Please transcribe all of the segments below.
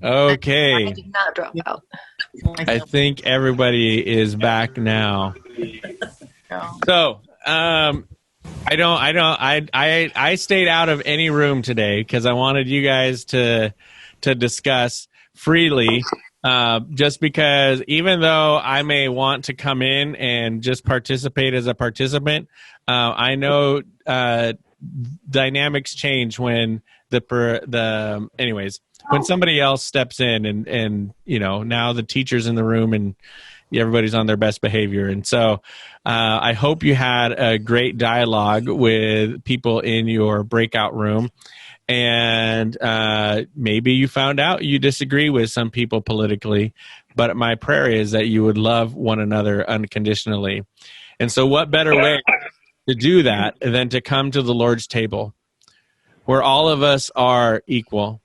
Okay. I did not drop out. I think everybody is back now. So, I stayed out of any room today because I wanted you guys to discuss freely. Just because even though I may want to come in and just participate as a participant, I know dynamics change when when somebody else steps in and now the teacher's in the room and everybody's on their best behavior. And so I hope you had a great dialogue with people in your breakout room. And maybe you found out you disagree with some people politically, but my prayer is that you would love one another unconditionally. And so what better way to do that than to come to the Lord's table, where all of us are equal.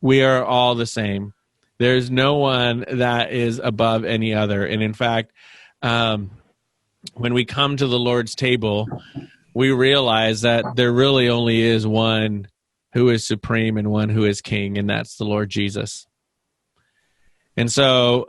We are all the same. There's no one that is above any other. And in fact, when we come to the Lord's table, we realize that there really only is one who is supreme and one who is king, and that's the Lord Jesus. And so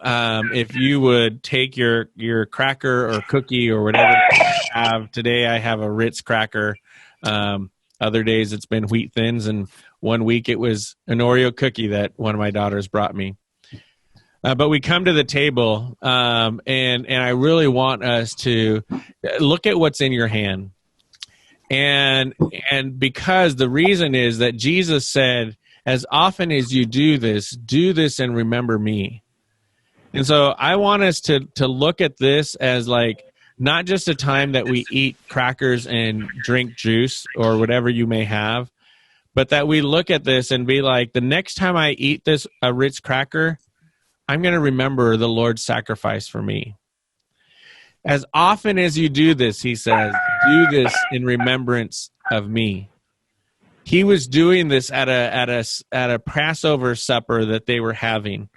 if you would take your cracker or cookie or whatever you have, today I have a Ritz cracker. Other days it's been Wheat Thins, and one week it was an Oreo cookie that one of my daughters brought me. But we come to the table, and I really want us to look at what's in your hand. And because the reason is that Jesus said, as often as you do this and remember me. And so I want us to look at this as like not just a time that we eat crackers and drink juice or whatever you may have, but that we look at this and be like, the next time I eat a Ritz cracker, I'm going to remember the Lord's sacrifice for me. As often as you do this, he says, do this in remembrance of me. He was doing this at a Passover supper that they were having.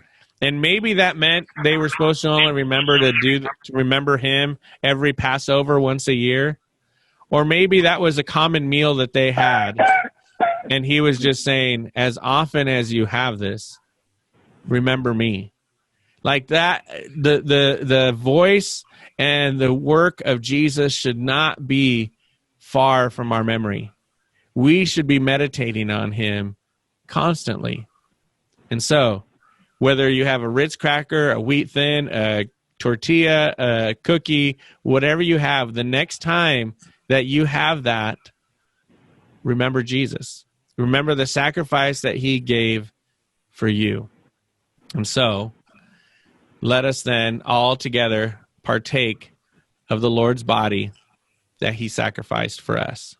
And maybe that meant they were supposed to only remember to remember him every Passover once a year. Or maybe that was a common meal that they had. And he was just saying, as often as you have this, remember me. Like that, the voice and the work of Jesus should not be far from our memory. We should be meditating on him constantly. And so, whether you have a Ritz cracker, a Wheat Thin, a tortilla, a cookie, whatever you have, the next time that you have that, remember Jesus. Remember the sacrifice that he gave for you. And so, let us then all together partake of the Lord's body that he sacrificed for us.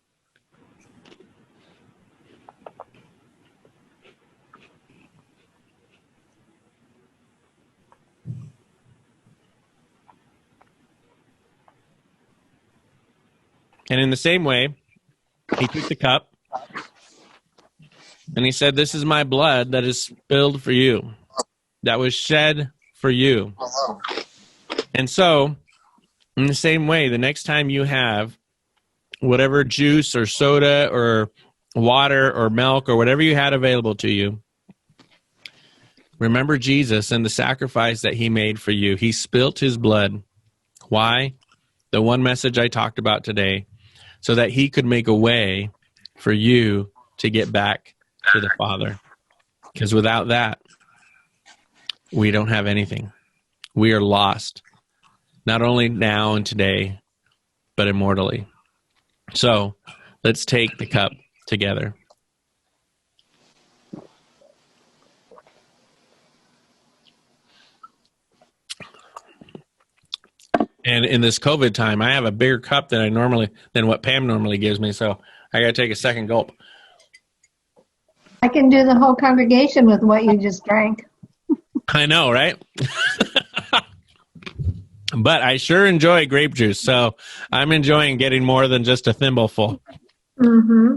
And in the same way, he took the cup and he said, this is my blood that is spilled for you, that was shed for you. And so, in the same way, the next time you have whatever juice or soda or water or milk or whatever you had available to you, remember Jesus and the sacrifice that he made for you. He spilt his blood. Why? The one message I talked about today, so that he could make a way for you to get back to the Father. Because without that, we don't have anything. We are lost, not only now and today, but immortally. So let's take the cup together. And in this COVID time, I have a bigger cup than what Pam normally gives me. So I got to take a second gulp. I can do the whole congregation with what you just drank. I know, right? But I sure enjoy grape juice. So I'm enjoying getting more than just a thimbleful. Mm-hmm.